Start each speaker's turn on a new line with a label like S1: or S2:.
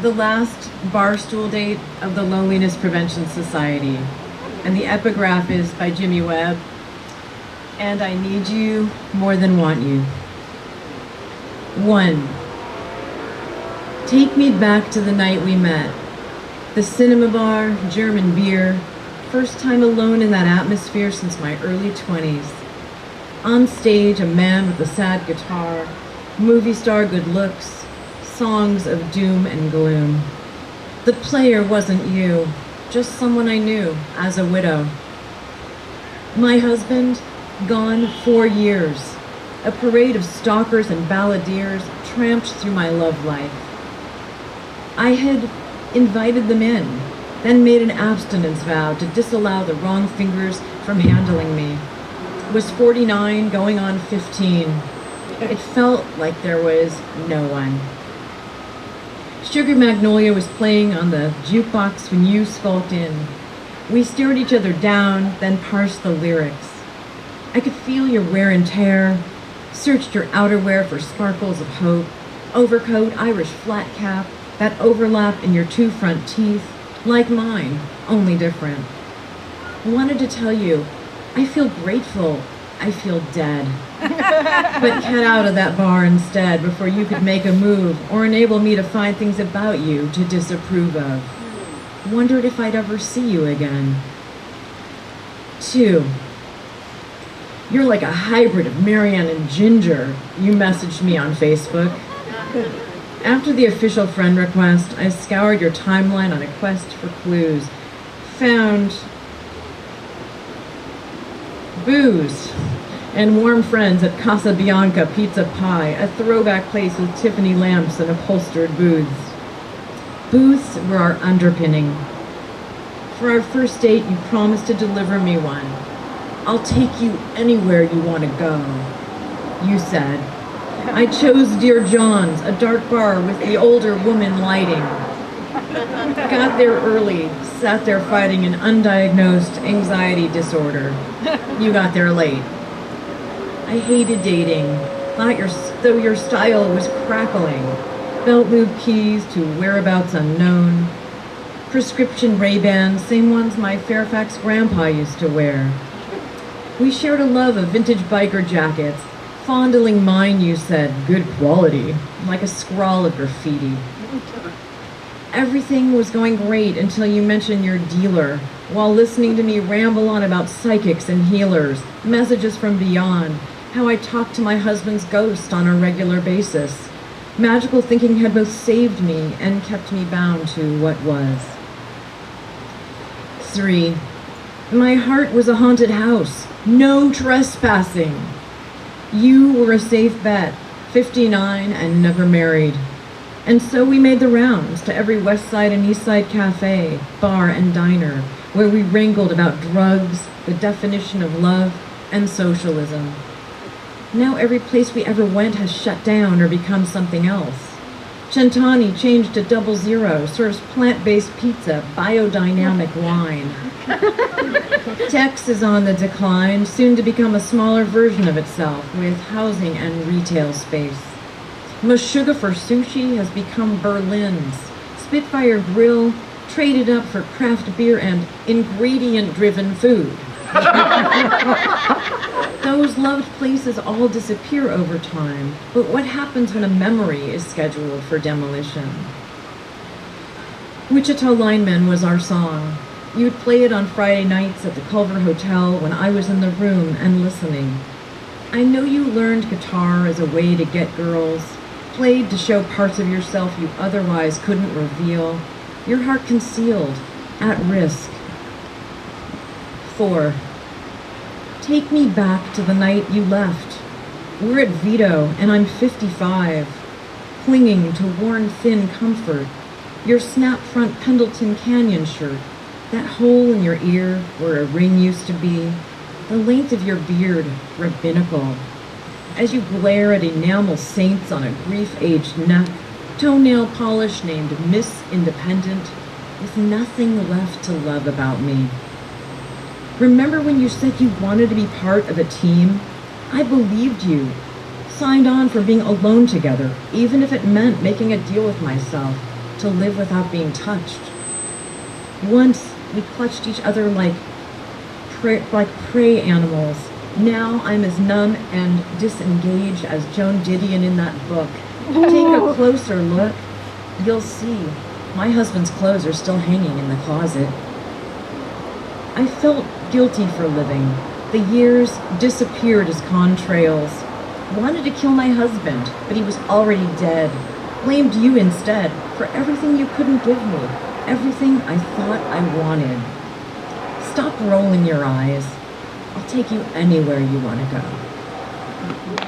S1: The last Barstool date of the Loneliness Prevention Society. And the epigraph is by Jimmy Webb. And I need you more than want you. 1. Take me back to the night we met. The cinema bar, German beer, first time alone in that atmosphere since my early 20s. On stage, a man with a sad guitar, movie star good looks, songs of doom and gloom. The player wasn't you, just someone I knew as a widow. My husband, gone 4 years. A parade of stalkers and balladeers tramped through my love life. I had invited them in, then made an abstinence vow to disallow the wrong fingers from handling me. Was 49, going on 15. It felt like there was no one. Sugar Magnolia was playing on the jukebox when you skulked in. We stared each other down, then parsed the lyrics. I could feel your wear and tear, searched your outerwear for sparkles of hope, overcoat, Irish flat cap, that overlap in your 2 front teeth, like mine, only different. I wanted to tell you, I feel grateful, I feel dead. But get out of that bar instead before you could make a move or enable me to find things about you to disapprove of. Wondered if I'd ever see you again. 2. You're like a hybrid of Marianne and Ginger, you messaged me on Facebook. After the official friend request, I scoured your timeline on a quest for clues. Found booze and warm friends at Casa Bianca Pizza Pie, a throwback place with Tiffany lamps and upholstered booths. Booths were our underpinning. For our first date, you promised to deliver me one. I'll take you anywhere you want to go, you said. I chose Dear John's, a dark bar with the older woman lighting. Got there early, sat there fighting an undiagnosed anxiety disorder. You got there late. I hated dating, thought though your style was crackling. Belt loop keys to whereabouts unknown. Prescription Ray-Bans, same ones my Fairfax grandpa used to wear. We shared a love of vintage biker jackets, fondling mine, you said, good quality, like a scrawl of graffiti. Everything was going great until you mentioned your dealer, while listening to me ramble on about psychics and healers, messages from beyond, how I talked to my husband's ghost on a regular basis. Magical thinking had both saved me and kept me bound to what was. 3. My heart was a haunted house. No trespassing. You were a safe bet, 59 and never married. And so we made the rounds to every West Side and East Side cafe, bar, and diner, where we wrangled about drugs, the definition of love, and socialism. Now every place we ever went has shut down or become something else. Centani changed to 00, serves plant-based pizza, biodynamic wine. Tex is on the decline, soon to become a smaller version of itself, with housing and retail space. Meshuggah for sushi has become Berlin's. Spitfire Grill traded up for craft beer and ingredient-driven food. Those loved places all disappear over time, but what happens when a memory is scheduled for demolition? Wichita Lineman was our song. You'd play it on Friday nights at the Culver Hotel when I was in the room and listening. I know you learned guitar as a way to get girls, played to show parts of yourself you otherwise couldn't reveal, your heart concealed, at risk. 4. Take me back to the night you left. We're at Vito and I'm 55, clinging to worn thin comfort, your snap front Pendleton Canyon shirt, that hole in your ear where a ring used to be, the length of your beard, rabbinical. As you glare at enamel saints on a grief-aged neck, toenail polish named Miss Independent, with nothing left to love about me. Remember when you said you wanted to be part of a team? I believed you. Signed on for being alone together, even if it meant making a deal with myself, to live without being touched. Once, we clutched each other like prey animals. Now I'm as numb and disengaged as Joan Didion in that book. Take a closer look. You'll see. My husband's clothes are still hanging in the closet. I felt guilty for living. The years disappeared as contrails. Wanted to kill my husband, but he was already dead. Blamed you instead for everything you couldn't give me, everything I thought I wanted. Stop rolling your eyes. I'll take you anywhere you want to go.